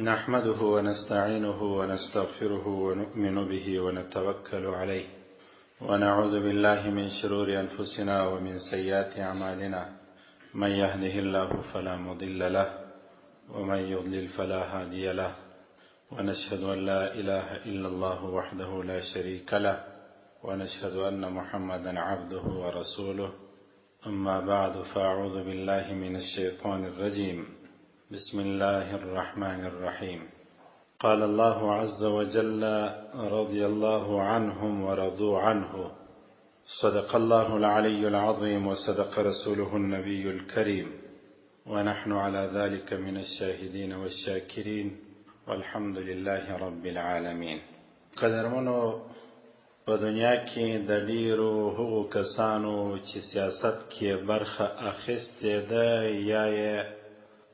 نحمده ونستعينه ونستغفره ونؤمن به ونتوكل عليه ونعوذ بالله من شرور أنفسنا ومن سيئات أعمالنا. من يهده الله فلا مضل له ومن يضلل فلا هادي له، ونشهد أن لا إله إلا الله وحده لا شريك له، ونشهد أن محمدا عبده ورسوله. أما بعد، فأعوذ بالله من الشيطان الرجيم. بسم الله الرحمن الرحيم. قال الله عز وجل: رضي الله عنهم ورضوا عنه. صدق الله العلي العظيم وصدق رسوله النبي الكريم، ونحن على ذلك من الشاهدين والشاكرين، والحمد لله رب العالمين. قدرمنو په دنیا کې د ډیرو هغو کسانو چې سیاست کې برخه اخیستې ده یا یې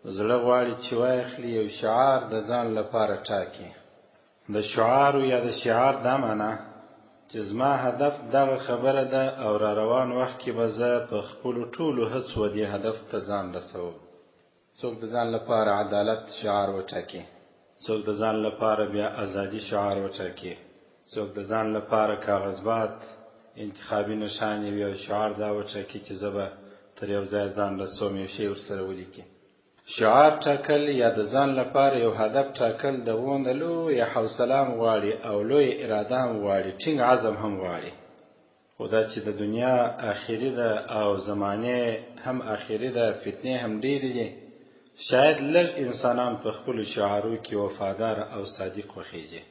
زړه غواړي چې واخلي یو شعار د ځان لپاره ټاکي. د شعار یا د شعار دا معنی چې زما هدف دغه خبره ده او را روان وخت کې به زه په خپلو ټولو هڅو دې هدف ته ځان رسوم. څوک د ځان لپاره عدالت شعار وټاکي، څوک د ځان لپاره بیا ازادي شعار وټاکي، څوک د ځان لپاره کاغذبات انتخابي نښان یو شعار دا وټاکي چې زه به تر یو ځای ځان رسوم، یو شی ورسره ولیکي. شعار ټاکل یا د ځان لپاره یو هدف ټاکل د غونه لوی حوصله هم غواړي او لوی اراده هم غواړي، ټینګ عزم هم غواړي. خو دا چې د دنیا آخري ده او زمانه هم آخري ده، فتنې هم ډېرې دي، شاید لږ انسانان په خپلو شعارو کې وفادار او صادق وخیږي.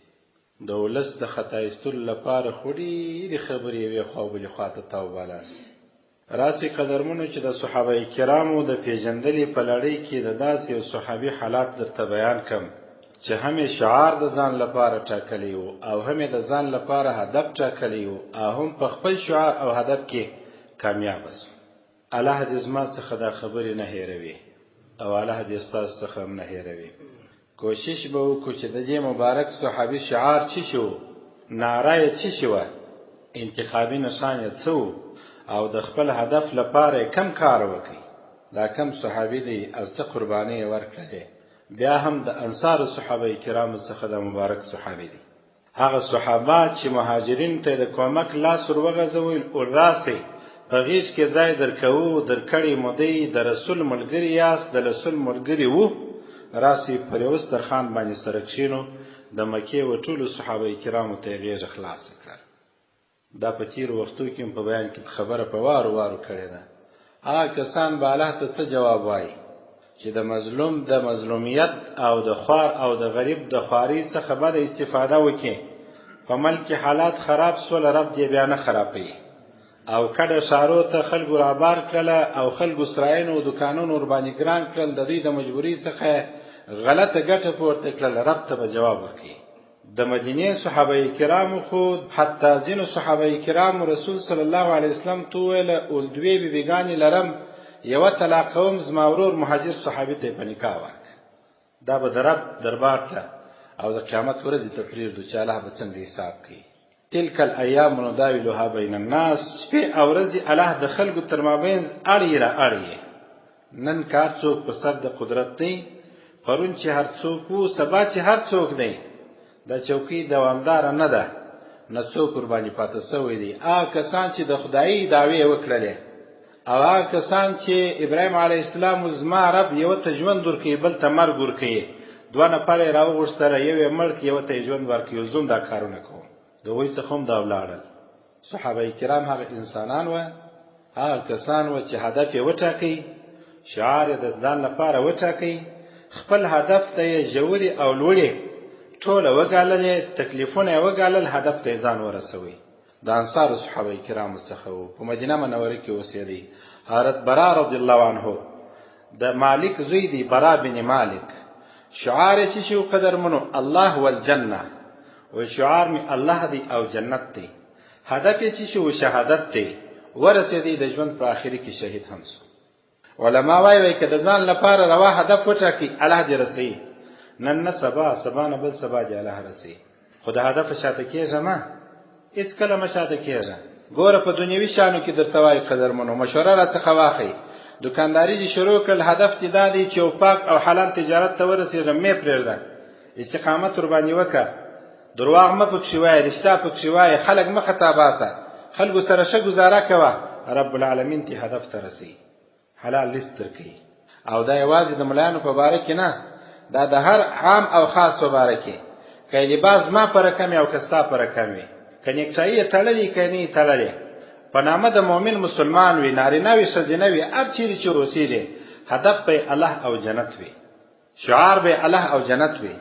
د ولس د خطا ایستلو لپاره خو ډېرې خبرې یوې خوا بلې خوا ته تاو بالاس. راسي قدرمنو چې د صحابه کرامو د پیژندلې په لړۍ کې د داسې یو صحابي حالات درته بیان کم چې هم شعار د ځان لپاره ټاکلی وو او هم د ځان لپاره هدف ټاکلی وو او هم په خپل شعار او هدف کې کامیاب شو. الله دې زما څخه دا خبرې نه هېروي او الله دې ستاسو څخه هم نه هېروي. کوشش به وکړو چې د دې مبارک صحابي شعار څه شو، نعره یې څه شوه، انتخابي نښان یې څه و، او د خپل هدف لپاره کم کار وکړي. دا کم صحابي دی او څه قرباني ورکړي. بیا هم د انصار صحابه کرام څخه د مبارک صحابي دی، هغه صحابه چې مهاجرین ته د کومک لاس ورغځول او راسي په غیږ کې ځای درکوو، درکړی مودې د رسول ملګری یاست، د رسول ملګری وو، راسي پر یو سترخان باندې سره کښینو. د مکې و ټولو صحابه کرامو ته غیږ خلاص کړ. دا په تیر وختو کې په بیان کې خبره په وارو وارو کړې ده. هغه کسان به الله ته څه جواب وایي چې د مظلوم د مظلومیت او د خوار او د غریب د خواري څخه به استفاده وکړي. په ملک حالات خراب سول، رب دې بیا نه خرابوي. او کډه ښارو ته خلکو رابار کړله او خلکو سرایونو او دکانونو ورباندې ګران کړل، د دوی د مجبورۍ څخه غلطه ګټه پورته کړل، رب ته به جواب ورکړي. د مدینه صحابه کرامو خو حتی ځینو صحابه کرامو رسول صلی الله علیه وسلم تویل اول دوی بیبیګانی لرم، یو طلاقوم زما ورور مهاجر صحابي ته په نکاح ورک. دا به درب دربار ته او د قیامت ورځ ته پریږدو چې الله به څنګه حساب کوي. تلک الایام نداولها بین الناس، په اورځي الله د خلکو تر مابین اړی را اړی. نن کار څوک په سر د قدرت دی، پرون چې هر څوک وو، سبا چې هر څوک دی. دا چوکۍ دوامدار نه ده، نه څوک قرباني پاتې سوی دی. هغه کسان چې د خدایي دعوی وکړلې او هغه کسان چې ابراهیم علیه السلام زما رب یو ته ژوند ورکوي بل ته مرګ ورکوي، دوه نفره یې راوغوښتله، یو یې مړ کړي یو ته یې ژوند ورکوي، زوم دا کارونه کوم. د هغوی څخه هم دا ولاړل. صحابه کرام هغه انسانان وه، هغه کسان وه چې هدف یې وټاکئ، شعار یې د ځان لپاره وټاکئ، خپل هدف ته یې ژورې او لوړې ټوله وګاللې، تکلیفونه یې وګالل، هدف ته یې ځان ورسوي. د انصارو صحابه کرامو څخه وو، په مدینه منوره کې اوسېدی. حضرت برا رضی الله عنه د مالک زوی دی، برا بن مالک. شعار یې چې شو قدرمنو الله والجنه، و شعار می الله دی او جنت دی. هدف یې چې شو شهادت دی، ورسېدی د ژوند په آخري کې شهید هم شو. علما وایي که د ځان لپاره روا هدف وټاکي، الله دې رسوي. نن نه سبا نه بل سبا دې الله رسوي. خو د هدف شاته کېږه ما، هېڅ کله مه شاته کېږه. ګوره په دنیوي شانو کې درته وایي قدرمنو، مشوره راڅخه واخلئ. دکانداري دې شروع کړل، هدف دې دا دی چې یو پاک او حلال تجارت ته ورسېږم، مې پرېږده. استقامت ور باندې وکړه، درواغ مه پکښې وایه، رښتیا پکښې وایه، خلک مه خطا باسه، خلکو سره ښه ګزاره کوه، رب العالمین تی هدف ته رسي، حلال رزق درکوي. او دا یوازې د ملایانو په باره کې نه، دا د هر عام او خاص په باره کې. که لباس زما په رقم او که ستا په رقم وي، که نیکټایي یې تړلې که نه یې تړلې، په نامه د مؤمن مسلمان وي، نارینه وي ښځینه وي، هر چیرې چې اوسېږي، هدف به الله او جنت وي، شعار به الله او جنت وي،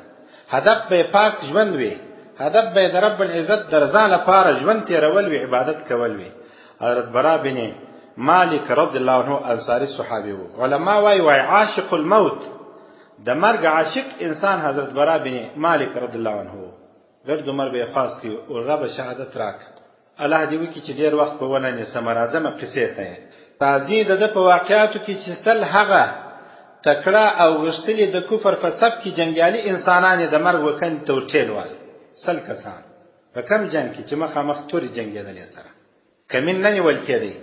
هدف به پاک ژوند وي، هدف به د رب العزت د رضا لپاره ژوند تېرول وي، عبادت کول وي. حضرت برا بن مالک رضی الله عنه انصاري صحابي وو. علما وایي عاشق الموت، د مرګ عاشق انسان حضرت برا بن مالک رضی الله عنه وو. ګرد عمر به خاص کی او رب شهادت راک. الله دې وکړي چې ډېر وخت په ونه نیسم، راځمه قصې ته. راځي د په واقعاتو کې چې سل هغه تکړه او غښتلي د کفر په صف کې جنګیالي انسانان د مرګ وکند ته ورټېلول، سل کسان په کم جنګ کې چې مخامخ تورې جنګېدلې سره کمین نه نیول کېدی،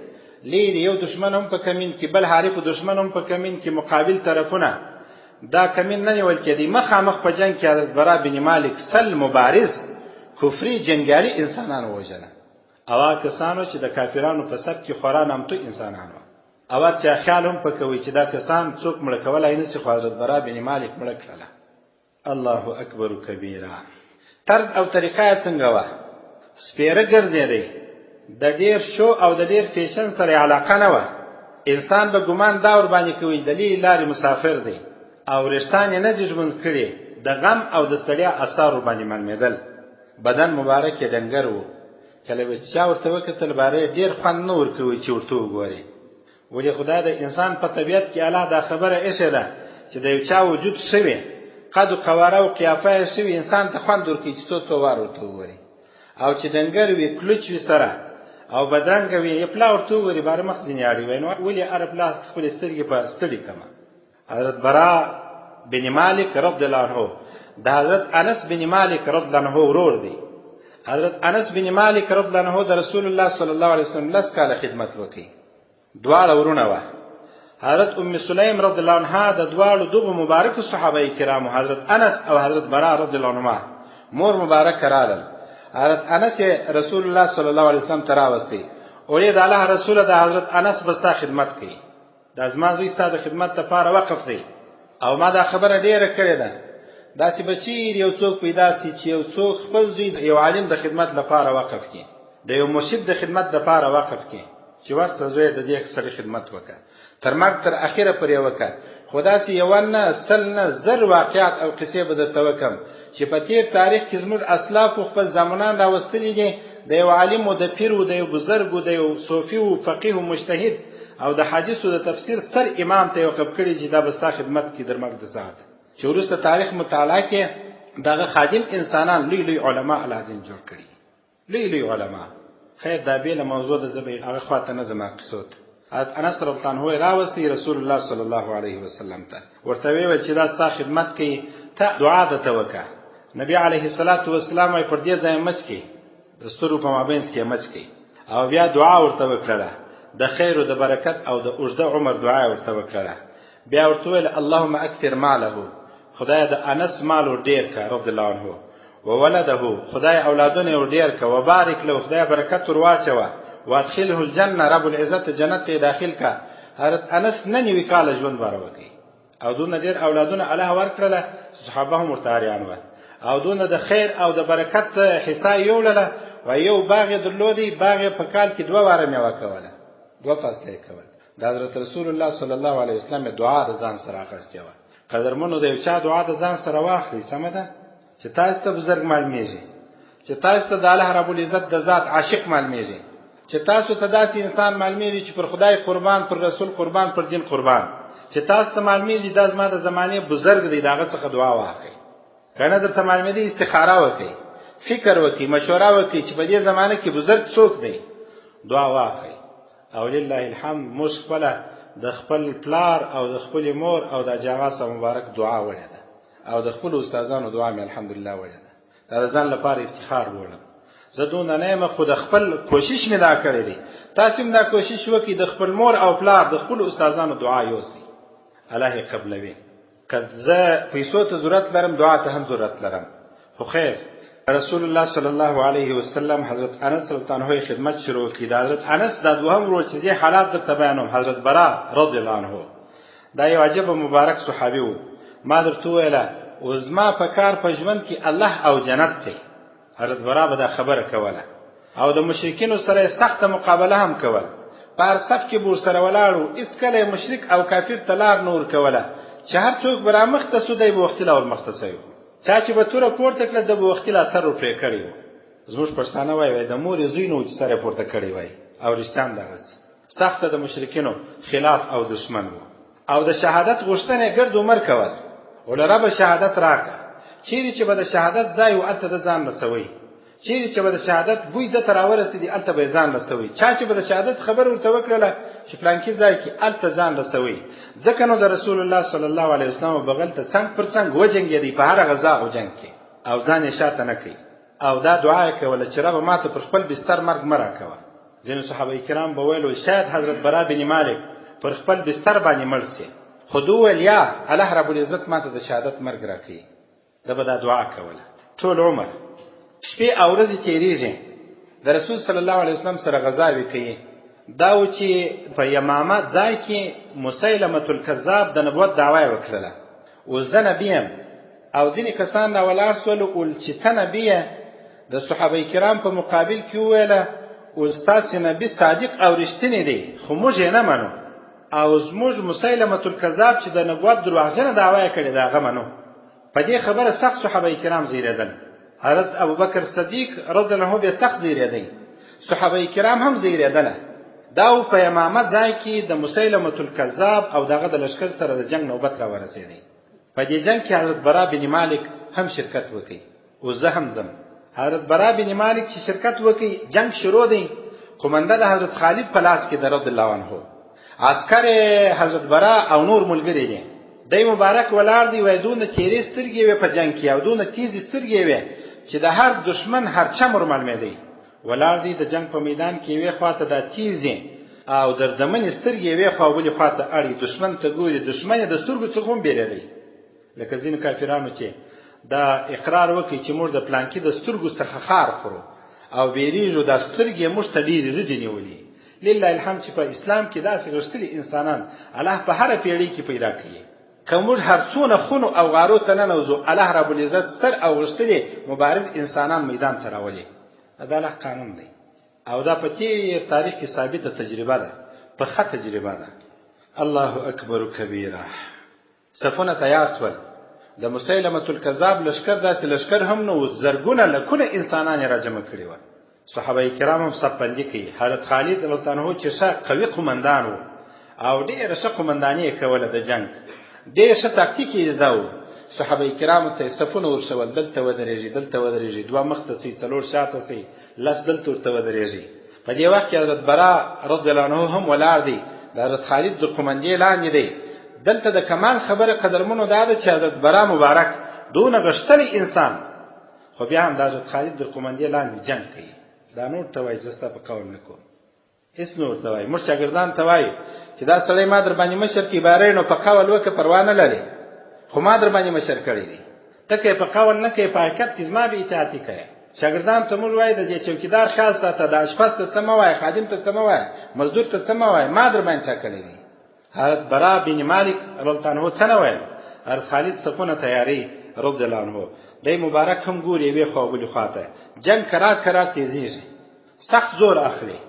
لیرې یو دشمن هم په کمین کې، بل حریف دشمن هم په کمین کې، مقابل طرفونه دا کمین نه نیول کېدی، مخامخ په جنګ کې حضرت برا بن مالک سل مبارز کفري جنګیالي انسانان ووژله. اوا کسانو چې د کافرانو په صف کې خورا نامتو انسانان وو، اوا چې خیال هم پکوي چې دا کسان څوک مړه کولای نه شي، خو حضرت برا بن مالک مړه کړله. الله اکبر کبیره. طرز او طریقه یې څنګه وه؟ سپېره ګرځېدی، د ډېر شو او د ډېر فیشن سره علاقه نه وه. انسان به ګمان دا ور باندې کوي د لرې لارې مسافر دی، او وریښتان یې نه دي ژوند کړي، د غم او د ستړیا اثار ور باندې معلومېدل. بدن مبارک یې ډنګر و، کله به چا ورته وکتل باره ډېر خوند نه ورکوي چې ورته وګوري. ولې خدای د انسان په طبیعت کې الله دا خبره ایښې ده چې د یو چا وجود ښه وي، قد و قواره او قیافه یې ښه وي، انسان ته خوند ورکوي چې څو وار ورته وګوري. او چې ډنګر وي، کلوچ وي سره او بدرنګه وي، یې پلا ورته وګوري باره مخ ځینې اړي وایي، نو ولې هر پلا خپلې سترګې په ستړي کړمه. حضرت برا بن مالک رضی الله عنه د حضرت انس بن مالک رضی الله عنه ورور دی. حضرت انس بن مالک رضی الله عنه د رسول الله صلی الله علیه وسلم 10 کاله خدمت وکړي. دواړه ورونه وه. حضرت ام سلیم رضی الله عنها د دواړو دغو مبارکو صحابه کرامو، حضرت انس او حضرت برا رضی الله عنهما مور مبارک رالل. حضرت انس رسول الله صلی الله علیه وسلم تراوستی، اولې د الله رسول د حضرت انس بستا خدمت کوي، د زما زوی ستا د خدمت لپاره وقف دی، او ما دا خبره ډیره کړې ده. داسې بچیر یو څوک پیدا سي چې یو څوک خپل زوی یو عالم د خدمت لپاره وقف کړي، د یو مرشد د خدمت لپاره وقف کړي، چې ورسته زوی د دې سره خدمت وکړه، تر مرګ تر اخره پورې وکړه. خو داسې یو نه سل نه زر واقعات او قصې به درته وکړم چې په تېر تاریخ کې زموږ اسلافو خپل زامنان راوستلي دي، د یو عالم و د پیر و د یو بزرګ و د یو صوفي و فقیه و مجتهد او د حدیثو د تفسیر ستر امام ته وقف کړي چې دا به ستا خدمت کې در مرګ د ساعت. چې وروسته تاریخ مطالعه کې دغه خادم انسانان لوی لوی علما العظیم جوړ کړي، لوی لوی علما. خیر دا بیله موضوع ده، زه به هغه خواته نه ځم قصو ته. حضرت انس رضی الله عنه راوستی رسول الله صلی الله علیه وسلم ته، ورته ویل چې دا ستا خدمت کوي، ته دعا درته وکړه. نبی علیه الصلاة والسلام یې پر دې ځای مچ کړي، د سترګو په مابینځ کې مچ کړي، او بیا دعا ورته وکړله، د خیر او د برکت او د اوږده عمر دعا ورته وکړله. بیا ورته ویل اللهم اکثر ماله، خدای د انس مال ور ډیر کا رضی الله عنه، وولده، خدای اولادونه ور ډیر کا، وبارک له، خدای برکت ور واچوه، وادخله الجنه، رب العزت جنت ته داخل کا. حضرت انس نه نیوي کاله ژوند بار وکړي، او دونه ډیر اولادونه الله ورکړله، صحابه هم ورته اریان و، او دونه د خیر او د برکت حصہ یوړله، و یو باغ درلودي، باغ په کال کې 2 واره میوه کوله، 2 فصله کول. د حضرت رسول الله صلی الله علیه وسلم دعا د ځان سره اخیستې وه. قدرمنو د یو چا دعا د ځان سره واخلي، سمه ده چې تاسو ته بزرګ معلومیږي، چې تاسو ته د الله رب العزت د ذات عاشق معلومیږي، چې تاسو ته داسې انسان معلومیږي چې پر خدای قربان، پر رسول قربان، پر دین قربان، چې تاسو ته معلومیږي دا زما د زمانه بزرګ دی، داغه څخه دعا واخلئ. کنه درته معلومیږي استخاره وکړئ، فکر وکړئ، مشوره وکړئ چې په دې زمانه کې بزرګ څوک دی، دعا واخلئ. او لله الحمد موږ خپل د خپل پلار او د خپل مور او د جاغاسه مبارک دعا وړه ده، او د خپل استادانو دعا مې الحمدلله وړه ده. دا ځان لپاره افتخار بولم. زه دونه نه یم، خو د خپل کوشش مې دا کړی دی. تاسو هم دا کوشش وکړئ، د خپل مور او پلار د خپل استادانو دعا یوسئ، الله یې قبلوي. که زه پیسو ته ضرورت لرم دعا ته هم ضرورت لرم. خو خیر رسول الله صلی الله علیه وسلم حضرت انس رضی الله عنه خدمت شروع کړي. حضرت انس د دوهم ورځ چې حالات درته بیانوم، حضرت برا رضی الله عنه دا یو عجب مبارک صحابي وو. ما درته ویله وزما په کار په ژوند کې الله او جنت دی. حضرت برا به دا خبره کوله او د مشرکینو سره سخت مقابله هم کوله. په هر صف کې به ورسره ولاړو، هیڅ کله مشرک او کافر ته لار نور کوله چې هر څوک به رامخته سو دی به وختي لا ورمخته سوی. چا چې به توره پورته کړه د به وختي لا سر ورپرې کړی و. زموږ پښتانه وایي د مورې زوی نه و چې سر یې پورته کړی وای. او رښتیا دغسې سخته د مشرکینو خلاف او دشمن و. او د شهادت غوښتنه ګرد عمر کول، ولره به شهادت راکړه. چیرې چې به د شهادت ځای و هلته د ځان رسوي، چیرې چې به د شهادت بوی دته راورسېدي هلته به یې ځان رسوي. چا چې به د شهادت خبر ورته وکړله چې فلانکي ځای کې هلته ځان رسوي. ځکه نو د رسول الله صلی الله علیه وسلم بغل ته څنګ پر څنګ وجنګېدی په هره غذا او جنګ کې، او ځان یې شاته نه کوي. او دا دعا یې کوله چې ربه ماته پر خپل بستر مرګ مه راکوه. ځینو صحابه کرام به ویل شاید حضرت برا بن مالک پر خپل بستر باندې مړ سي، خو دوی ویل یا الله رب العزت ماته د شهادت مرګ راکوي. ده به دا دعا کوله ټول عمر. شپې او ورځې تېرېږي د رسول صلی الله علیه وسلم سره غذاوې کوي. دا و چې په یمامه ځای کې مسیلمة الکذاب د نبوت دعوا یې وکړله. اوس زه نبي یم او ځینې کسان راولاړ سول ویل چې ته نبي یې. د صحابه کرام په مقابل کې وویله اوس ستاسې نبي صادق او رښتینی دی، خو موږ یې نه منو. او زموږ مسیلمة الکذاب چې د نبوت دروغجنه دعوا یې کړې د هغه منو. په دې خبره سخت صحابه کرام زیرېدل. حضرت ابوبکر صدیق رضی الله عنه به سخت زیرېدی، صحابه کرام هم زیرېدله. دا و په یمامه ځای کې د مسیلمة الکذاب او دغه د لشکر سره د جنگ نوبت را ورسېدی. په دې جنگ کې حضرت برا بن مالک هم شرکت وکړي او زه هم ځم. حضرت برا بن مالک چې شرکت وکړي جنگ شروع دی. قومنده د حضرت خالد په لاس کې د رضی الله عنه، عسکر حضرت برا او نور ملګري دي. دی مبارک ولاړ دی وای دونه تیرې سترګې وې په جنگ کې او دونه تیزې سترګې وې چې د هر دشمن هر چمر معلومېدی. ولاړ دی د جنگ په میدان کې یوې خواته د تیزې او دردمنې سترګې یوې خوا بلې خواته اړي، دشمن ته ګوري، دشمن یې د سترګو څخه هم بیرېدی. لکه ځینو کافرانو چې دا اقرار وکړي چې موږ د پلانکي د سترګو څخه خار خورو او بیریږو، دا سترګې موږ ته ډېرې ردې نیولي. لله الحمد چې په اسلام کې داسې غښتلي انسانان الله په هره پیړۍ کې پیدا کړي. که موږ هر څونه خونو او غارو ته ننوځو الله رب العزت ستر او غښتلي مبارز انسانان میدان ته راولي. دا الله قانون دی او دا په تېر تاریخ کې ثابته تجربه ده، په ښه تجربه ده. الله اکبر کبیره. صفونه تیار سول. د مسیلمة الکذاب لشکر داسې لشکر هم نه و، زرګونه لکونه انسانان یې راجمع کړي وه. صحابه کرام هم صف بندي کوي. حضرت خالد رضی الله عنه چې ښه قوي قمندان و او ډېره ښه قمنداني یې کوله د جنګ، ډېر ښه تاکتیک یې زده و. صحابه کرامو ته صفونه ورسول، دلته ودرېږي، دلته ودرېږي، دوه مخته سي، څلور شاته سي، لس دلته ورته ودرېږي. په دې وخت کې حضرت برا رضی الله عنه هم ولاړ دی، د حضرت خالد د قمندې لاندې دی. دلته د کمال خبره قدرمنو دا ده چې حضرت برا مبارک دونه غښتلی انسان، خو بیا هم د حضرت خالد د قمندې لاندې جنګ کوي. دا نور ته وایي زه ستا په قول نه کوم، هېڅ نور ته وایي. موږ شاګردان ته وایي چې دا سړی ما در باندې مشر کې باری نو په قول وکړه پروا نه لري، خو ما در باندې مشر کړی دی. ته که په قول نه کوې په حقیقت کې زما به اطاعتي کوې. شاګردان ته موږ وایي د دې چوکیدار خیال ساته، د اشپز ته څه مه وایه، خادم ته څه مه وایه، مزدور ته څه مه وایه، ما در باندې چا کړی دی. حضرت برا بن مالک رضی الله عنه څه نه ویل. حضرت خالد صفونه تیاری رضی الله عنه دی مبارک هم ګوري یوې خوا بلې خواته. جنګ کرار کرار تیزیږي، سخت زور اخلي.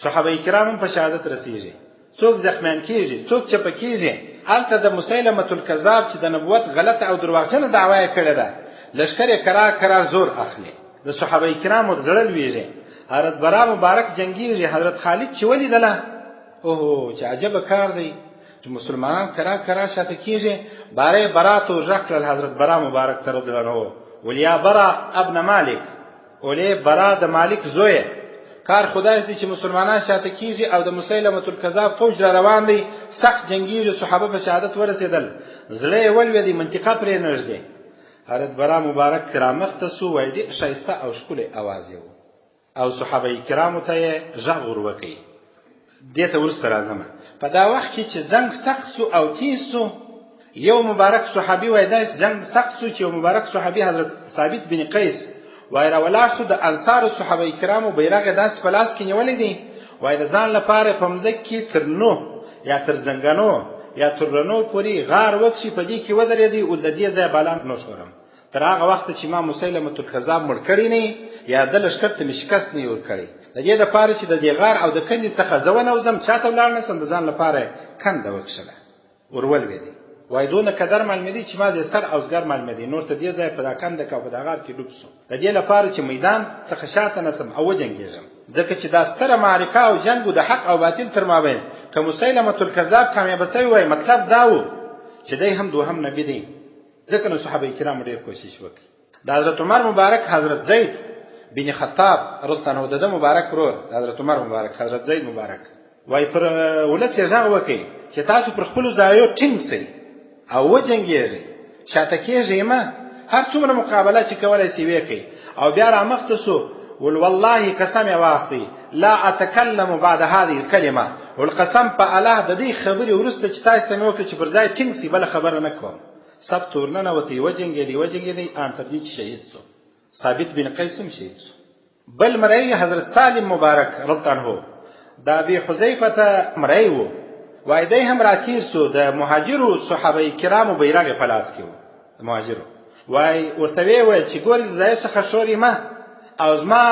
صحابه کرام هم په شهادت رسیږي، څوک زخمیان کېږي، څوک چپه کېږي. هلته د مسیلمة الکذاب چې د نبوت غلطه او درواغجنه دعوا یې کړې ده، لښکر یې کرار کرار زور اخلي. د صحابه کرامو زړه لویږي. حضرت برا مبارک جنګېږي. حضرت خالد چې ولیدله اوه چې عجبه کار دی چې مسلمانان کرار کرار شاته کېږي. باره برا ته ورغږ کړل حضرت برا مبارک ته رضی الله عنه، ولیا برا ابن مالک، ولې برا د مالک زویه، کار خدای دی چې مسلمانان شاته کیږي او د مسیلمة الکذاب فوج را روان دی، سخت جنگیږي. صحابه په شهادت ورسېدل، زړه یې ولوېدی، منطقه پرې نږدې. حضرت برا مبارک رامخته سو، وایي ډېر ښایسته او ښکلی اواز یې و او صحابه کرامو ته یې غږ ور وکړي. دې ته وروسته راځم. په دا وخت کې چې زنګ سخت سو او تیز سو، یو مبارک صحابي وای دا جنگ سخت شو چې یو مبارک صحابي حضرت ثابت بن قیس وای راولاړ شو د انصار صحابه کرامو بیرغ داس په لاس کې نیولې دي وای د ځان لپاره په مځکه کې تر نو یا تر زنګانو یا تر رنو پوری غار وکشي په دې کې ودرېدي او د دې ځای بالان نو شورم تر هغه وخت چې ما مسیلمه الکذاب مړ کړی نه یا د لشکره ته مشکست نه ور کړی د دې لپاره چې د دې غار او د کندې څخه ځونه وزم چاته ولاړ نسم د ځان لپاره کنده وکښله ورول وېدی وای دونه قدر معلومه دي چې ما د سر اوسګر معلومه دي نور ته دې ځای په دا کنده کا په دا غار کې ډوب سو د دې لپاره چې میدان څخه شاته نسم او جنگیږم ځکه چې دا ستره معرکه او جنگ د حق او باطل تر مابین که مسیلمه الکذاب کامیاب شوی وای مطلب دا و چې دای هم دوهم نبی دی ځکه نو صحابه کرام ډېر کوشش وکړي د حضرت عمر مبارک حضرت زید بن خطاب رضی الله عنه د مبارک ورور حضرت عمر مبارک حضرت زید مبارک وای پر ولس یې ځاغ وکړي چې تاسو پر خپل ځایو ټینګ سئ او وجنګیږي شاته کېږي ما هر څومره مقابله چې کولای شي وکړي او بیا را مخته سو ول والله قسم واخلي لا اتكلم بعد هذه الكلمه والقسم په الله د دې خبرې ورسته چې تاسو ته وکړي چې پر ځای ټینګ سي بل خبره نه کوم سب تورنه وتی وجنګي ان تر دې شهید سو ثابت بن قیس هم شهید سو بل مرئی حضرت سالم مبارک رضی الله عنه دا ابي حذیفه مرئی وو وای دای هم راکیر سو د مهاجرو صحابه کرامو بیرغ په لاس کې وو مهاجرو وای ورته ویل چې ګورې ځای څخه شوري ما او زما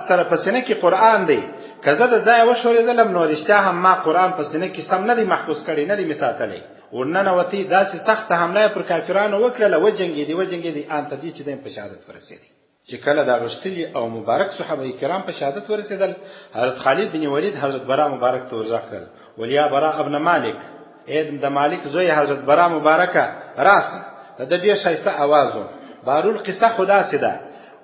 سره پسنه کې قران دی کزه د ځای وشورېدلم نو رښتیا هم ما قران پسنه کې سم نه دی محفوظ کړی نه دی مثاتلی ورننه وتی داسې سخت حمله پر کافرانو وکړه وجنګي دي ان ته چې دیم په شهادت ورسېدي چې کله دا غشتلی او مبارک صحابه کرام په شهادت ورسېدل حضرت خالد بن ولید حضرت برا مبارک ته ورځکل ولیا برا ابن مالک ابن د مالک زوی حضرت برا مبارکه راس د دې شایسته आवाज بارول قصه خدا سده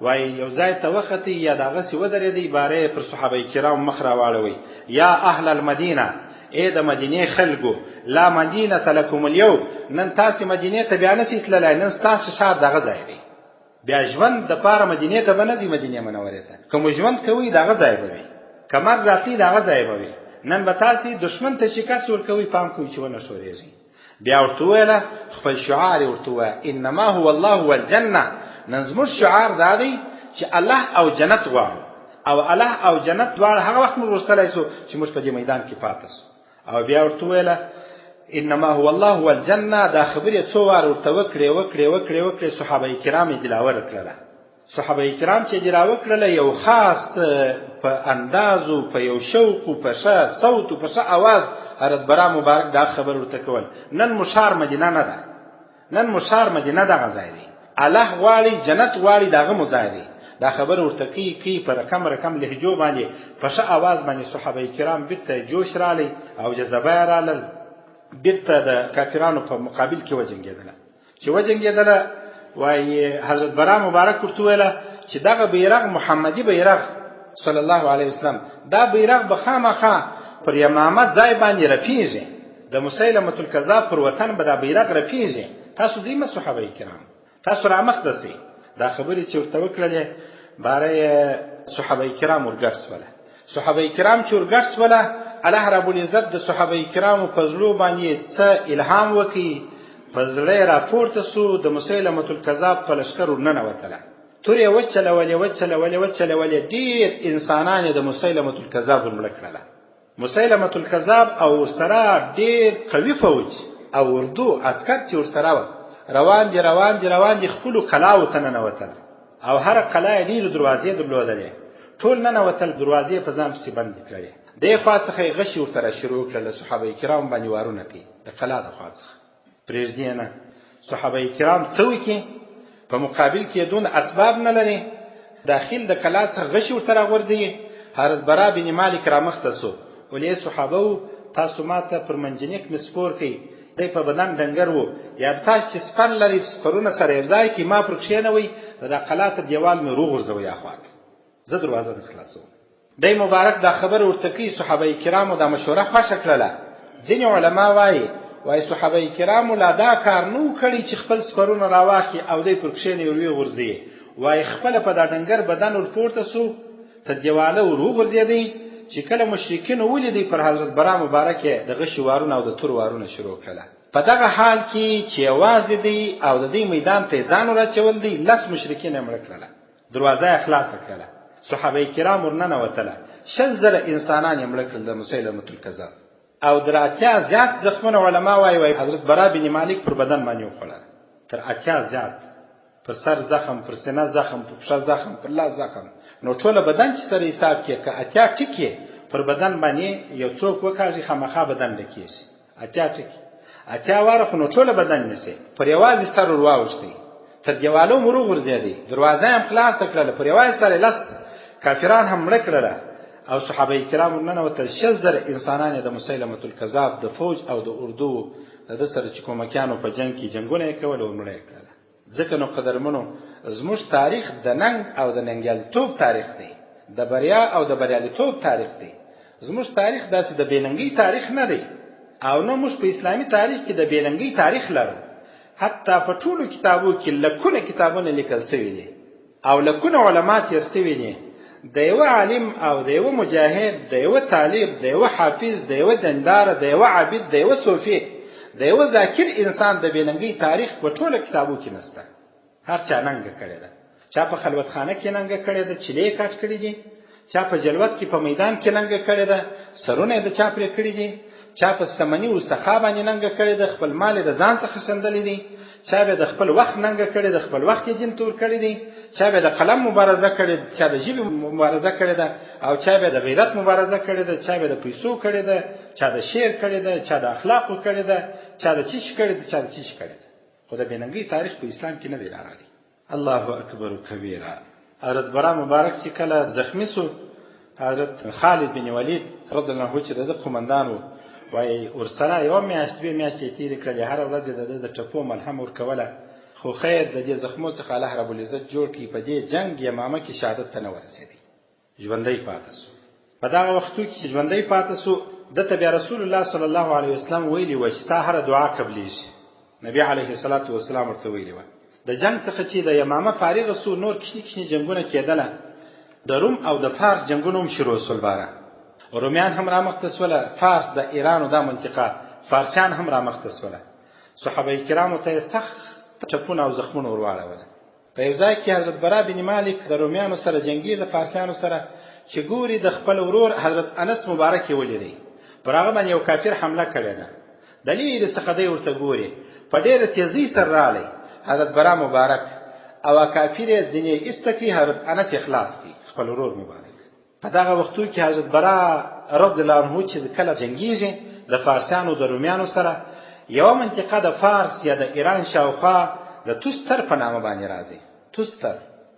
وای یو ځای ته وخت یا دغه سی ودرېدی باره پر صحابه کرام مخ را واړوي یا اهل المدینه اې د مدینه خلکو لا مدینه لكم اليوم نن تاسو مدینه ته بیان سي تللای نن تاسو شهر دغه ځای دی بیا ژوند د پاره مدینه ته بنځي مدینه منوره ته کوم ژوند کوي دغه ځای دی کمر راتی دغه ځای دی نن به تاسو دشمن ته شکست ورکوي پام کوي چې ونه شورېږي بیا ورته ویله خپل شعار ورته انما هو الله والجنه نن زموږ شعار دا دی چې الله او جنت غواړو او الله او جنت دواړه هغه وخت موږ ورسره شو چې موږ په دې میدان کې پاتې شو او بیا ورته ویله انما هو الله والجنه دا خبرې څو وار ورته وکړي صحابه کرام دلاور کړله صحابه کرام چې دلاور کړله یو خاص په اندازو په یو شوق په صوت په आवाज حضرت برا مبارک دا خبر ورته کول نن مشار مدینه نه ده نن مشار مدینه ده غځای دی الله غواړي جنت غواړي داغه مزایدي دا خبر ورته کی پر رقم لهجو باندې په आवाज باندې صحابه کرام بیت جوش رالی او جذبه رالل بیت د کافرانو په مقابل کې وجنګیدل وای حضرت برا مبارک ورته ویله چې دغه بیرغ محمدي بیرغ صلی الله علیه وسلم دا بیرغ بخامخه پر یمامت ځای باندې رپیږي د مسیلمه الکذاب پر وطن به دا بیرغ رپیږي تاسو زیمه صحابه کرام تاسو را مخدسي دا خبرې چې ورته وکړلې باره صحابه کرام ورګرځوله صحابه کرام چې ورګرځوله الله رب العزت د صحابه کرامو فضلو باندې څه الهام وکي فضلې راپورته سو د مسیلمه الکذاب په لشکر ورننه وتله تورې وچلولې ډېر انسانان د مسیلمه الکذاب ورملکړه مسیلمه الکذاب او سره ډېر قوي فوج او اردو عسكر چې ورسره روان دي خپل قلاو ته ننوتل او هر قلعه ډېر دروازې درلودلې ټول ننوتل دروازې په ځان پسې بند کړې د خوا څخه غشي ورته شروع کړل صحابه کرام باندې وارونه کوي د قلعه د خوا څخه پرېږدي صحابه کرام څوک په مقابل کې دون اسباب نه لري داخل د قلعه څخه غشي ورته ورځي حضرت برا بن مالک را مختصو ولې صحابه تاسو ماته پر منجنیک مسپور کوي دای په بدن ډنګر وو یا تاسو چې سپن لري سپرونه سره ځای کی ما پر کښینوي د قلعه دیوال مې روغ ورځوي اخوات زه دروازه نه خلاصو دای مبارک دا خبر ورته کوي صحابه کرامو دا مشوره خوښ کړله ځینې علما وایي صحابه کرامو لا دا کار نو کړی چې خپل سپرونه راواخي او دای پر کښینې وروي ورځي وایي خپل په دا ډنګر بدن ورپورته سو ته دیواله روغ ورځي چې کله مشرکین ولیدي پر حضرت برا مبارک دغه شوارونه او د تور وارونه شروع کړه په دغه حال کې چې یوازې دی او د دې میدان ته ځان راچول دی 10 مشرکین یې مړه کړله، دروازه یې خلاصه کړله، صحابه کرام ورننوتله، 60,000 انسانان یې مړه کړل د مسیلمة الکذاب. او در اتیا زیات زخمونه علما وایي حضرت برا بن مالک پر بدن باندې وخوړل، تر اتیا زیات، پر سر زخم، پر سینه زخم، پر پښه زخم، پر لاس زخم. نو ټول بدن چې سره حساب کې که اتیا ټکي پر بدن باندې یو څوک وکاږي خامخا بدن ډکېږي. اتیا ټکي، اتیا واره خو نو ټول بدن نسی، پر یوازې سر ورواوښتي، تر دیوالو مر وغورځېدی، دروازه هم خلاصه کړله، پر یوازې سر 10 کافران هم مړه کړله. او صحابه کرام ورننوتل، 60,000 انسانان د مسیلمة الکذاب د فوج او د اردو د سره چې کومکیانو په جنگ کې جنگونه یې کول او مړه یې کړله. ځکه نو قدرمنو زموږ تاریخ د ننګ او د ننګیالیتوب تاریخ دی، د بریا او د بریالیتوب تاریخ دی. زموږ تاریخ داسې د بېننګۍ تاریخ نه دی، او نه موږ په اسلامي تاریخ کې د بېننګۍ تاریخ لرو. حتی په ټولو کتابو کې لکونه کتابونه لیکل شوي دي او لکونه علما تېر شوي دي. د یوه عالم او د یوه مجاهد، د یوه طالب، د یوه حافظ، د یوه دندار، د یوه عابد، د یوه صوفي، د یوه ذاکر انسان د بېننګۍ تاریخ په ټولو کتابو کې نشته. هر چا ننګه کړې ده، چا په خلوتخانه کې ننګه کړې ده، چیلې کاټ کړي دي، چا په جلوت کې په میدان کې ننګه کړې ده، سرونه یې د چا پرې کړي دي، چا په شتمني او سخا باندې ننګه کړې ده، خپل مال یې د ځان څخه شندلی دی، چا به د خپل وخت ننګه کړې ده، خپل وخت یې دین تور کړی دی، چا به د قلم مبارزه کړې ده، چا د ژبې مبارزه کړې ده، او چا به د غیرت مبارزه کړې ده، چا به د پیسو کړې ده، چا د شعر کړې ده، چا د اخلاقو کړې ده، چا د چیش کړې ده، چا د چیش کړې ده. خو د بېننګۍ تاریخ په اسلام کې نه دی راغلی. الله اکبر کبیره. حضرت برا مبارک چې کله زخمی سو، حضرت خالد بن ولید رضی الله عنه چې د قومندان و، وای ورسره یو میاشت 2 میاشتې تېرې کړلې، هر ورځ د ټپو ملهم ورکوله. خو خیر د دې زخمو څخه الله رب العزت جوړ کړي، په دې جنگ یمامه کې شهادت ته نه ورسېدی، ژوندی پاتې سو. په دغه وختو کې چې ژوندی پاتې سو، دته بیا رسول الله صلی الله علیه وسلم ویلي و چې ستا هره دعا قبلیږي. نبی علیه الصلاة والسلام ورته ویلي و. د جنگ څخه چې د یمامه فارغ سو، نور کشنی کشنی جنگونه کېدله، د روم او د فارس جنگونه هم شروع سول. باره رومیان هم رامخته سوله، فارس د ایران او د منطقه فارسیان هم رامخته سوله. صحابه کرامو ته سخت چپونه او زخمونه ورواړول. په یو ځای کې حضرت برا بن مالک د رومیانو سره جنگي، د فارسیانو سره، چې ګوري د خپل ورور حضرت انس مبارک یې ولیدی، پر هغه باندې یو کافر حمله کړې ده، د لرې څخه دی ورته ګوري، په ډېره تیزۍ سره راغلی حضرت برا مبارک، او کافر یې ځینې ایسته کړي، حضرت انس یې خلاص کړي، خپل ورور مبارک. په دغه وختو کې حضرت برا رضی الله عنه چې کله جنگیږي د فارسیانو د رومیانو سره، یوه منطقه د فارس یا د ایران شاوخوا د توستر په نامه باندې راځي.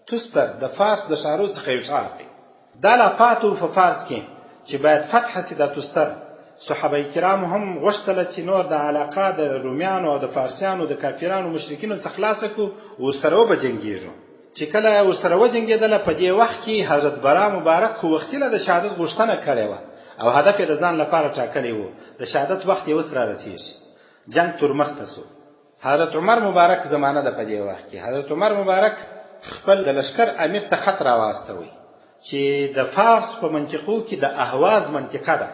توستر د فارس د ښارو څخه یو ښار دی. دا لا پاتو په فارس کې چې باید فتح سي د توستر. صحابه کرام هم غوښتله چې نور د علاقه د رومیانو او د فارسیانو د کافرانو مشرکینو څخه خلاصه کړو، ورسره وبجنګېږو. چې کله ورسره وجنګېدله، په دې وخت کې حضرت برا مبارک خو وختیله د شهادت غوښتنه کړې وه او هدف یې د ځان لپاره ټاکلی و، د شهادت وخت یې اوس را رسېږي. جنگ تر مخته سو. حضرت عمر مبارک زمانه ده په دې وخت کې. حضرت عمر مبارک خپل د لشکر امیر ته خط راواستوي چې د فارس په منطقو کې د اهواز منطقه ده،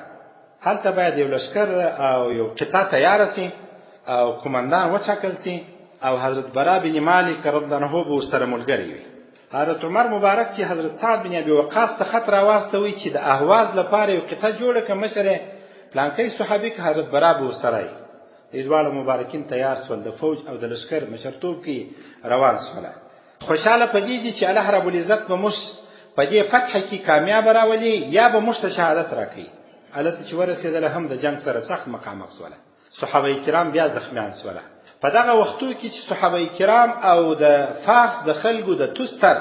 هلته باید یو لشکر او یو قطعه تیاره سي او قومندان وټاکل سي، او حضرت برا بن مالک رضی الله عنه به ورسره ملګری وي. حضرت عمر مبارک چې حضرت سعد بن ابي وقاص ته خط راواستوي چې د اهواز لپاره یو قطعه جوړه کړه، مشر پلانکی صحابي که حضرت برا به ورسره وي. دواړه مبارکین تیار سول، د فوج او د لشکر مشرتوب کې روان سوله. خوشاله پدې دي چې الله رب العزت به موږ په دې فتح کې کامیاب راولي، یا به موږ ته شهادت راکړي. هلته چې ورسېدله هم د جنگ سره سخت مخامخ سوله. صحابه کرام بیا زخمیان سوله. په دغه وختو کې چې صحابه کرام او د فارس د خلکو د توستر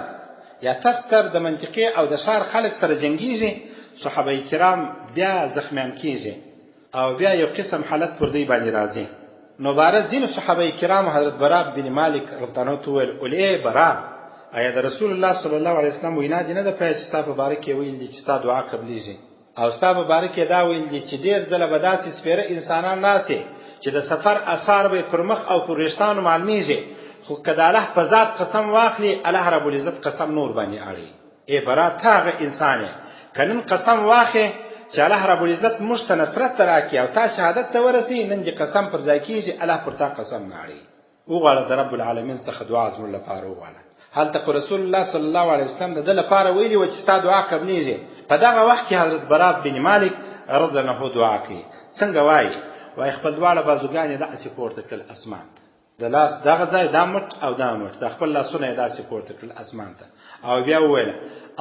یا تستر د منطقې او د ښار خلک سره جنگیږي، صحابه کرام بیا زخمیان کیږي او بیا یو قسم حالت پر دوی باندې راځي. نو باره ځینو صحابه کرام حضرت برا بن مالک رضی الله عنه وویل، اولې برا، آیا د رسول الله صلی الله علیه وسلم وینا دې نه ده پوهه چې ستا په باره کې ویل دي چې ستا دعا قبلیږي، او ستا په باره کې دا ویل دي چې ډېر ځله به داسې سپېره انسانان راسي چې د سفر اثار به پر مخ او پر ویښتانو معلومیږي، خو که د الله په ذات قسم واخلي، الله رب العزت قسم نور باندې اړي. ای برا ته هغه انسان یې، که نن قسم واخې چې الله رب العزت موږ ته نصرت راکړي او تا شهادت ته ورسي، نن دې قسم پر ځای کېږي، الله پر تا قسم نه اړوي. وغواړه د رب العالمین څخه دعا زموږ لپاره وغواړه. هلته رسول الله صلی الله علیه وسلم د ده لپاره ویلي و چې ستا دعا قبلیږي. په دغه وخت کې حضرت برا بن مالک رضی الله عنه دعا کوي. څنګه وایي خپل دواړه بازوګانې داسې پورته کړل اسمان ته، د لاس دغه ځای دا مټ او دا مټ، د خپل لاسونه یې داسې پورته کړل اسمان ته، او بیا وویله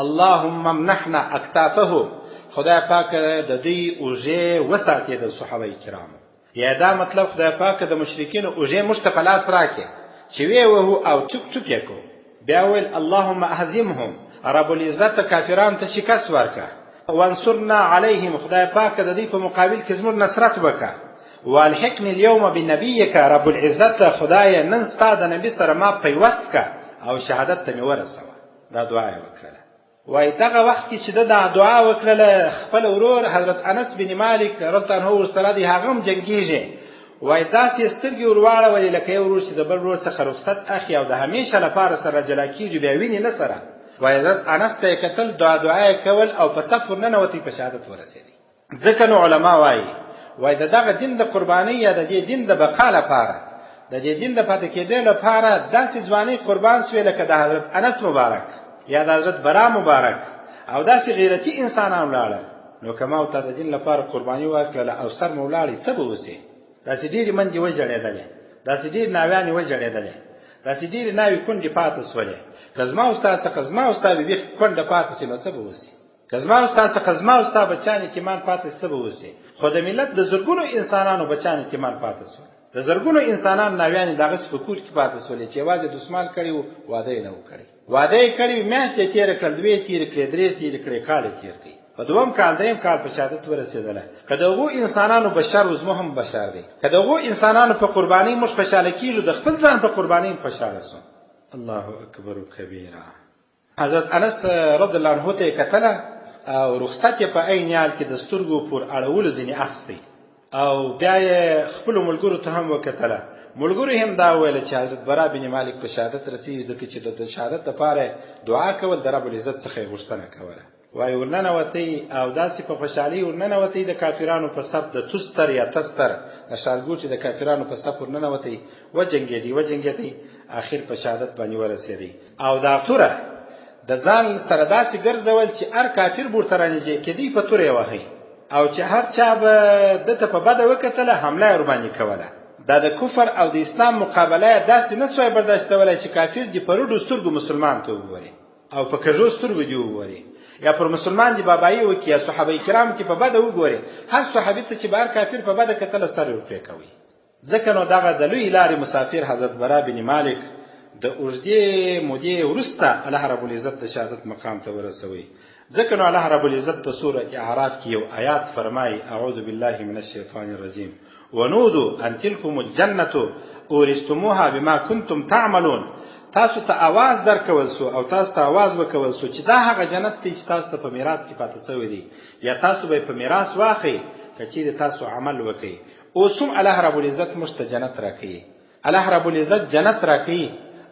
اللهم امنحنا اکتافهم، خدای پاک د دوی اوږې وساتې د صحابه کرامو. یا دا مطلب خدای پاک د مشرکینو اوږې موږ ته په لاس راکړي چې ویې وهو او چک چک یې کړو. بیا ویل اللهم اهزمهم، رب العزت کافرانو ته شکست ورکړه، وانصرنا علیهم، خدای پاک د دوی په مقابل کې زموږ نصرت وکړه. والحقني اليوم بنبيك، رب العزت خدای نن ستا د نبی سره ما پیوست کړه او شهادت ته مې ورسوه. دا دعا یې وکړله. وایي دغه وخت کې چې دا دعا وکړله، خپل ورور حضرت انس بن مالک رضی الله عنه ورسره دی، هغه هم جنګېږي. وایي داسې سترګې ور واړولې لکه یو ورور چې د بل ورور څخه رخصت اخلي او د همیشه لپاره سره جلا کېږي، بیا ویني نه سره. وایي حضرت انس ته یې کتل، دعا یې کول او په صف ورننوتی، په شهادت ورسېدی. ځکه نو علما وایي د دغه دین د قربانۍ یا د دې دین د بقا لپاره، د دې دین د پاتې کېدو لپاره داسې ځوانۍ قربان سوې لکه د حضرت انس مبارک یا د حضرت برا مبارک، او داسې غیرتي انسانان ولاړل. نو که ما ورته د دین لپاره قرباني ورکړله او سر مو ولاړې، څه به وسي؟ داسې ډېرې منډې وژړېدلې، داسې ډېرې ناویانې وژړېدلې، داسې ډېرې ناوې کونډې پاتې سولې. که زما او ستا څخه زما او ستا بېبي کونډه پاتې سي، نو څه به وسي؟ که زما او ستا څخه زما او ستا بچیان یتیمان پاتې څه به وسي؟ خو د ملت د زرګونو انسانانو بچیان یتیمان پاتې سول، د زرګونو انسانانو ناویانې دغسې په کور کې پاتې سولې چې یوازې دسمال کړی و، واده یې نه و کړی. واده یې کړی و، میاشتې یې تېره کړل، 2 یې تېرې کړې، 3 یې تېرې کړې، کال یې تېر کړی. په 2م کال 3م کال په شهادت ورسېدله. که د هغو انسانانو بشر و، زموږ هم بشر دی. که د هغو انسانانو په قربانۍ موږ خوشحاله کېږو، د خپل ځان په قربانۍ هم خوشحاله سو. الله اکبر کبیره. حضرت انس رضی الله عنه ته یې کتله او رخصت یې په عین حال کې د سترګو پر اړولو ځینې اخیستی، او بیا یې خپلو ملګرو ته هم وکتله. ملګرو هم دا وویله چې حضرت برا بن مالک په شهادت رسېږي، ځکه چې د شهادت لپاره دعا کول د رب العزت څخه یې غوښتنه کوله. وایي ورننوتی او داسې په خوشحالۍ ورننوتی د کافرانو په صف، د تستر یا تستر د ښارګوټي د کافرانو په صف ورننوتی، وجنګېدی، اخر په شهادت باندې ورسېدی. او دا توره د ځان سره داسې ګرځول چې هر کافر ورته رانږدې کېدی په توره یې وهي، او چې هر چا به ده ته په بده وکتله حمله یې ورباندې کوله. دا د کفر او د اسلام مقابله یې داسې نه سوی برداشتولی چې کافر دې په رډو سترګو مسلمان ته وګوري او په کږو سترګو دې وګوري، یا پر مسلمان دې بابایي وکړي، یا صحابه کرام کې په بده وګوري. هر صحابي ته چې به هر کافر په بده کتله سر یې ورپرې کوي. ځکه نو دغه د لوی لارې مسافر حضرت برا بن مالک د اوږدې مودې وروسته الله رب العزت د شهادت مقام ته ورسوي. ځکه نو الله رب العزت په سوره اعراف کې یو آیات فرمایي: اعوذ بالله من الشیطان الرجیم ونودوا ان تلکم الجنة اورثتموها بما کنتم تعملون. تاسو ته आवाज درکول سو او تاسو ته आवाज وکول سو چې دا هغه جنت دی چې تاسو ته په میراث کې پاتې شوی دی، یا تاسو به په میراث واخی کچې تاسو عمل وکړي. اوسم الله رب العزت موږ ته جنت راکړي، الله رب العزت جنت راکړي،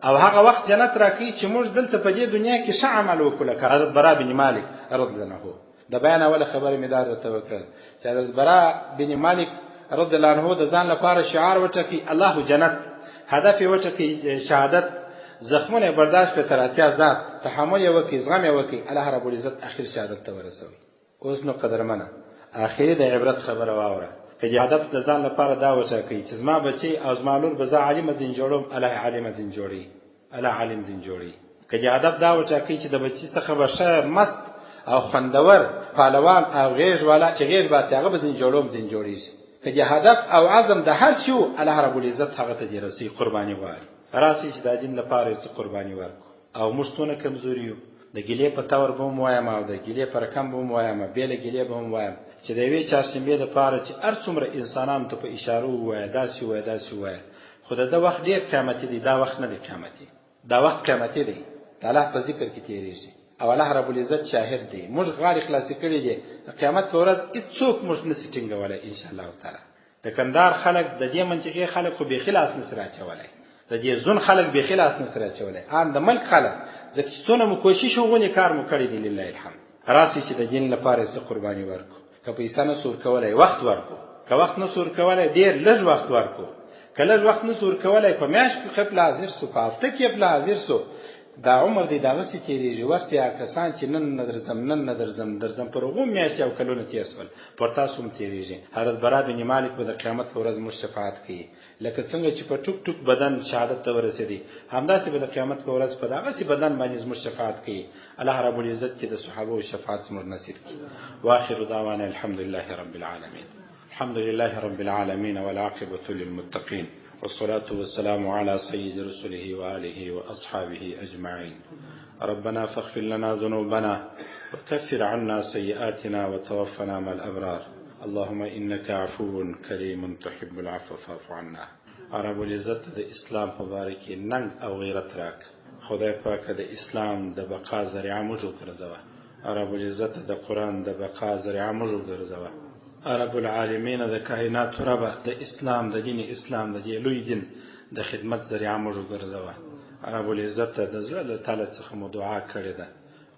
او هغه وخت جنت راکړي چې موږ دلته په دې دنیا کې ښه عمل وکړو. لکه حضرت برا بن مالک رضی الله عنه د بیان اوله خبره مې دا درته وکړه چې حضرت برا بن مالک رضی الله عنه د ځان لپاره شعار وټاکي الله جنت، هدف یې وټاکي شهادت، زخمونه برداشت په تر اتیا ذات، تحمل یې وکړي، زغم یې وکړي، الله رب العزت اخر شهادت ته ورسوي. اوس نو قدرمنه اخري د عبرت خبره واوره، که هدف د ځان لپاره دا وټاکي چې زما بچي او زما لور به زه عالم زین جوړوم، الله عالم زین جوړي، الله عالم زین جوړي. که هدف دا وټاکي چې د بچي څخه به ښه مست او خوندور پهلوان او غیږ والا چې غیږ باسي هغه به زین جوړوم، زین جوړیږي. که هدف او عزم د هر شي الله رب العزت هغه ته دې رسي، قرباني غواړي. راسي چې د دین لپاره څه قرباني ورکړو. او موږ څونه کمزوري یو، د ګیلې په تور به هم وایم او د ګیلې په رقم به هم وایم، بې له ګیلې به هم وایم چې د یوې چهارشنبې دپاره چې هر څومره انسانانو ته په اشارو ووایه داسې ووایه داسې ووایه، خو د ده وخت ډېر قیامتي دی، دا وخت نه دی قیامتي، دا وخت قیامتي دی، د الله په ذکر کې تېرېږي او الله رب العزت شاهد دی. موږ غاړې خلاصې کړي دي، د قیامت په ورځ هېڅوک موږ نسي ټینګولی انشاءالله تعالی. د کندهار خلک د دې منطقې خلک خو بېخي لاس نسي راچولی، د دې زون خلک بېخي لاس نسي راچولی، عام د ملک خلک ځکه چې څونه مو کوشش وغونې کار مو کړی دی لله الحمد. راسي چې د دین لپاره څه قرباني ورکړو. که پیسې نه سور کولای وخت ورکو، که وخت نه سور کولای ډیر لږ وخت ورکو، که لږ وخت نه سور کولای په میاشت کې خپل حاضر سو، په هفته کې خپل حاضر سو، دا عمر دی دغه سي تیریږي. ورته کسان چې نن درځم پر هغه میاشت او کلونه تیسول پر تاسو هم تیریږي. حضرت برا بن مالک په قیامت ورځ موږ شفاعت کوي، لکه څنګه چې په ټوک ټوک بدن شهادت ته ورسېدي، همداسې په قیامت ورځ په دغه سي بدن باندې موږ شفاعت کوي. الله رب العزت دې د صحابه شفاعت موږ نصیب کړي. واخر دعوانا الحمد لله رب العالمين. الحمد لله رب العالمين والعاقبة للمتقين، والصلاة والسلام على سيد رسله وآله وأصحابه أجمعين. ربنا فاغفر لنا ذنوبنا وكفر عنا سيئاتنا وتوفنا مع الأبرار. اللهم إنك عفو كريم تحب العفو فاعف عنا. رب العزت د اسلام مبارک ننګ او غیرت راک. خدای پاک د اسلام د بقا ذریعہ موږ ګرځوه. رب العزت د قرآن د بقا ذریعہ موږ ګرځوه. رب العالمین د کائنات رب د اسلام د دین اسلام د لوی دین د خدمت ذریعہ موږ ګرځوه. رب العزت د زړه تعالی څخه مو دعا کړې ده،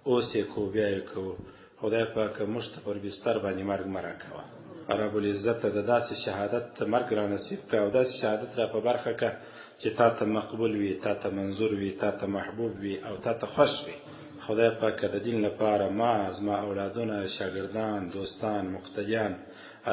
اوس یې کو بیا یې کو. خدای پاک موږ ته پر بستر باندې مرګ مراکوه. رب العزت د داسې شهادت مرګ را نصیب کا او داسې شهادت را په برخه کا چې تا ته مقبول وي، تا ته منظور وي، تا ته محبوب وي او تا ته خوش وي. خدای پاک د دین لپاره ما زما اولادونه، شاګردان، دوستان، مقتدیان،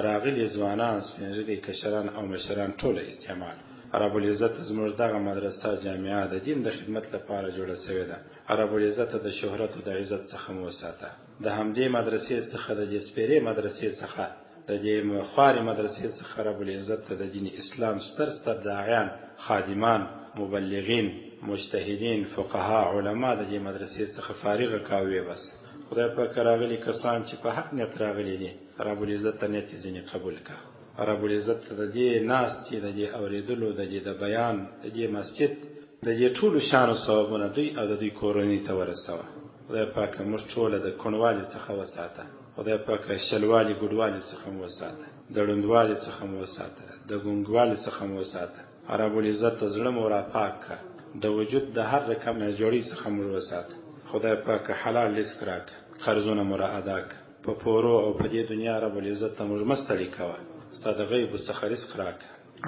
راغلي ځوانان، سپینږیري، کشران او مشران ټول استعمال. رب العزت زموږ دغه مدرسه جامعه د دین د خدمت لپاره جوړه شوې ده. رب العزت د شهرت او د عزت څخه مو وساته. د همدې مدرسې څخه، د دې سپیرې مدرسې څخه، د دې خواري مدرسې څخه رب العزت د دین اسلام ستر داعیان، خادمان، مبلغین، مجتهدین، فقها، علما د دې مدرسې څخه فارغ کاوي. بس خدای پاک راغلي کسان چې په حق نیت راغلي دي، رب العزت نیت یې ځینې قبول کا. رب العزت د دې ناستې، د دې اوریدلو، د دې د بیان، د دې مسجد، د دې ټولو شان او ثوابونه دوی او د دوی کورنۍ ته ورسوه. خدای پاک موږ ټول د کڼوالي څخه وساته. خدای پاک شلوالي ګډوالي څخه مو وساته، د ړوندوالي څخه مو وساته، د ګونګوالي څخه مو وساته. رب العزت زړه مو را پاک کا، د وجود د هر رقم نه جوړي څخه مو وساته. خدای پاک حلال رزق راک، قرضونه مو را ادا کا، په پورو او په دې دنیا رب العزت موږ مستړي کوه. ستا د غیب څخه رزق راک.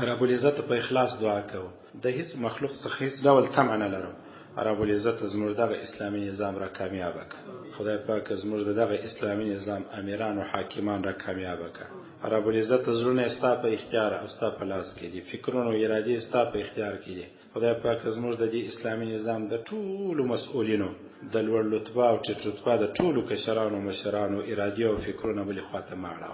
رب العزت په اخلاص دعا کوو، د هیڅ مخلوق څخه هیڅ ډول طمع نه لرو. رب العزت زموږ دغه اسلامي نظام را کامیاب کړه. خدای پاک زموږ دغه اسلامي نظام امیران او حاکمان را کامیاب کړه. رب العزت زړونه ستا په اختیار او ستا په لاس کې دي، فکرونه او ارادې ستا په اختیار کې دي. خدای پاک زموږ د دې اسلامي نظام د ټولو مسؤلینو، د لوړ رتبه او ټیټ رتبه د ټولو کشرانو، مشرانو ارادې او فکرونه بلې خواته ماړه.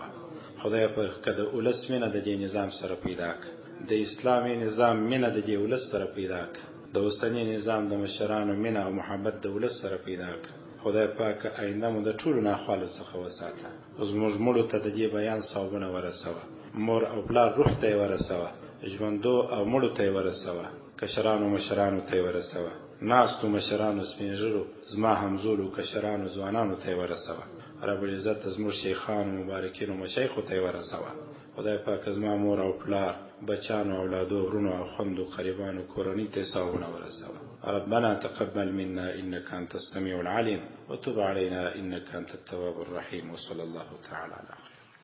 خدای پاک د ولس مینه د دې نظام سره پیدا کړه، د اسلامي نظام مینه د دې ولس سره پیدا کړه، د اوسنی نظام د مشرانو مینه او محبت د ولس سره پیدا کړه. خدای پاک آینده مو د ټولو ناخوالو څخه وساته. زموږ مړو ته د دې بیان ثوابونه ورسوه، مور او پلار روح ته یې ورسوه، ژوندو او مړو ته یې ورسوه، کشرانو مشرانو ته یې ورسوه، ناستو مشرانو، سپینږیرو، زما همزولو کشرانو، ځوانانو ته یې ورسوه. رب العزت زموږ شیخانو، مبارکینو، مشایخو ته یې ورسوه. خدای پاک زما مور او پلار، بچانو، اولادو، ورونو او خوندو، قریبانو، کورنۍ ته ثوابونه ورسوه. ربنا تقبل منا انك انت السميع العليم وتب علينا انك انت التواب الرحيم. وصلى الله تعالى على